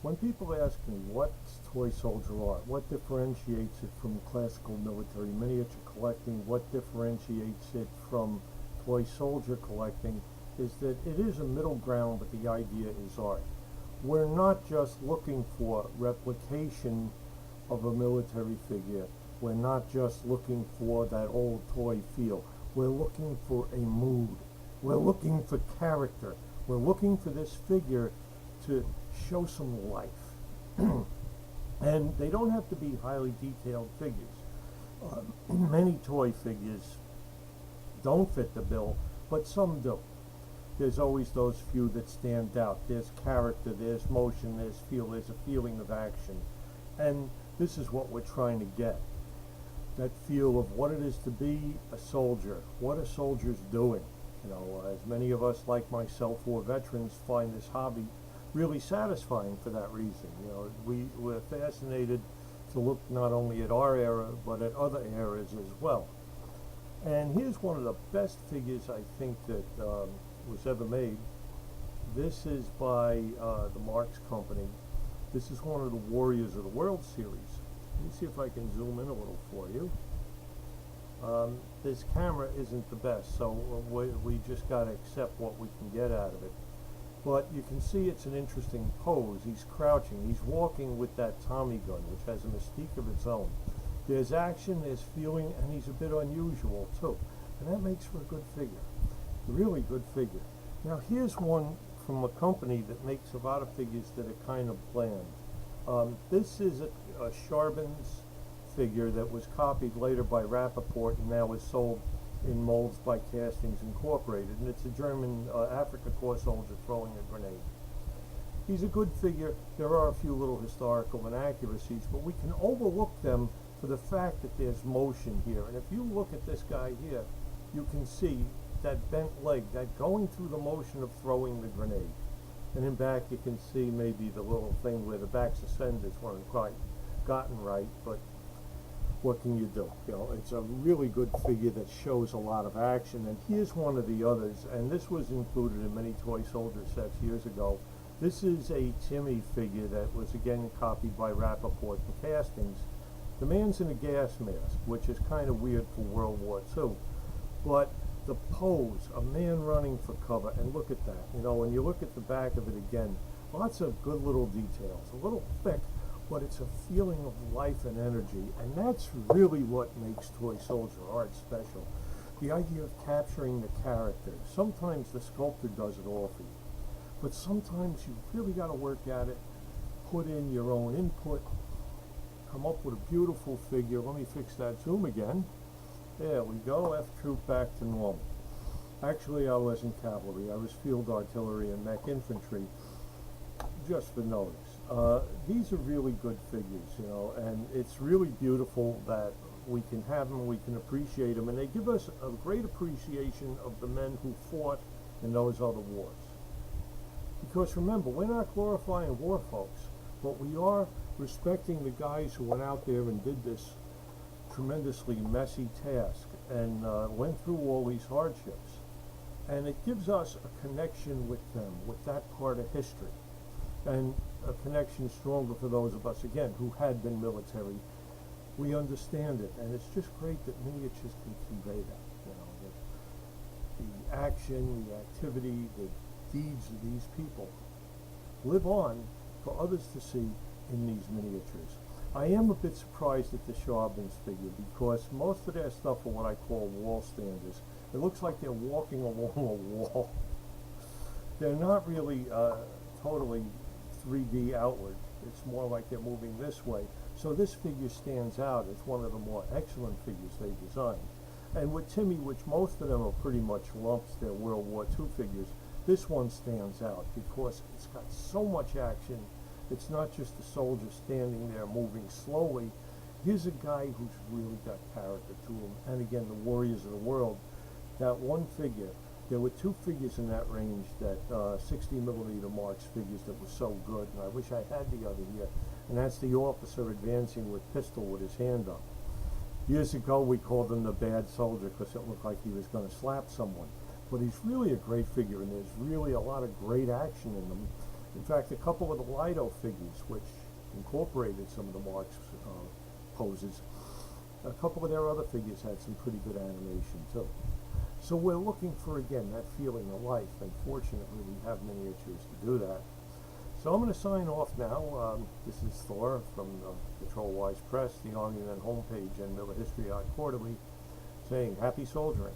When people ask me what's toy soldier art, what differentiates it from classical military miniature collecting, what differentiates it from toy soldier collecting, is that it is a middle ground, but the idea is art. We're not just looking for replication of a military figure. We're not just looking for that old toy feel. We're looking for a mood. We're looking for character. We're looking for this figure to show some life. And they don't have to be highly detailed figures. Many toy figures don't fit the bill, but some do. There's always those few that stand out. There's character, there's motion, there's feel, there's a feeling of action. And this is what we're trying to get. That feel of what it is to be a soldier, what a soldier's doing. You know, as many of us, like myself, who are veterans, find this hobby really satisfying for that reason. You know, we're fascinated to look not only at our era, but at other eras as well. And here's one of the best figures I think that was ever made. This is by the Marx Company. This is one of the Warriors of the World series. Let me see if I can zoom in a little for you. This camera isn't the best, so we just got to accept what we can get out of it. But you can see it's an interesting pose. He's crouching. He's walking with that Tommy gun, which has a mystique of its own. There's action, there's feeling, and he's a bit unusual too. And that makes for a good figure. A really good figure. Now here's one from a company that makes a lot of figures that are kind of bland. This is a Charbon's figure that was copied later by Rappaport and now is sold in molds by Castings Incorporated, and it's a German Africa Corps soldier throwing a grenade. He's a good figure. There are a few little historical inaccuracies, but we can overlook them for the fact that there's motion here. And if you look at this guy here, you can see that bent leg, that going through the motion of throwing the grenade. And in back you can see maybe the little thing where the back suspenders weren't quite gotten right, but what can you do? You know, it's a really good figure that shows a lot of action. And here's one of the others, and this was included in many toy soldier sets years ago. This is a Timmy figure that was again copied by Rappaport and Castings. The man's in a gas mask, which is kind of weird for World War II. But the pose, a man running for cover, and look at that. You know, when you look at the back of it again, lots of good little details, a little thick, but it's a feeling of life and energy, and that's really what makes toy soldier art special. The idea of capturing the character. Sometimes the sculptor does it all for you, but sometimes you really got to work at it, put in your own input, come up with a beautiful figure. Let me fix that zoom again. There we go, F troop back to normal. Actually, I wasn't cavalry. I was field artillery and mech infantry, just for notice. These are really good figures, you know, and it's really beautiful that we can have them, we can appreciate them, and they give us a great appreciation of the men who fought in those other wars. Because remember, we're not glorifying war, folks, but we are respecting the guys who went out there and did this tremendously messy task and went through all these hardships. And it gives us a connection with them, with that part of history. And a connection stronger for those of us, again, who had been military. We understand it, and it's just great that miniatures can convey that. You know, the action, the activity, the deeds of these people live on for others to see in these miniatures. I am a bit surprised at the Charbon's figure because most of their stuff are what I call wall standers. It looks like they're walking along a wall. They're not really totally 3D outward. It's more like they're moving this way. So this figure stands out as one of the more excellent figures they designed. And with Timmy, which most of them are pretty much lumps, they're World War II figures, this one stands out because it's got so much action. It's not just a soldier standing there moving slowly. Here's a guy who's really got character to him. And again, the Warriors of the World, that one figure, there were two figures in that range, that 60mm Marx figures that were so good, and I wish I had the other here, and that's the officer advancing with pistol with his hand up. Years ago we called him the bad soldier because it looked like he was going to slap someone. But he's really a great figure, and there's really a lot of great action in them. In fact, a couple of the Lido figures, which incorporated some of the Mark's poses, a couple of their other figures had some pretty good animation too. So we're looking for, again, that feeling of life. Unfortunately, we have miniatures to do that. So I'm going to sign off now. This is Thor from the Trollwise Press, the Army Men homepage, and Miller History Art Quarterly, saying happy soldiering.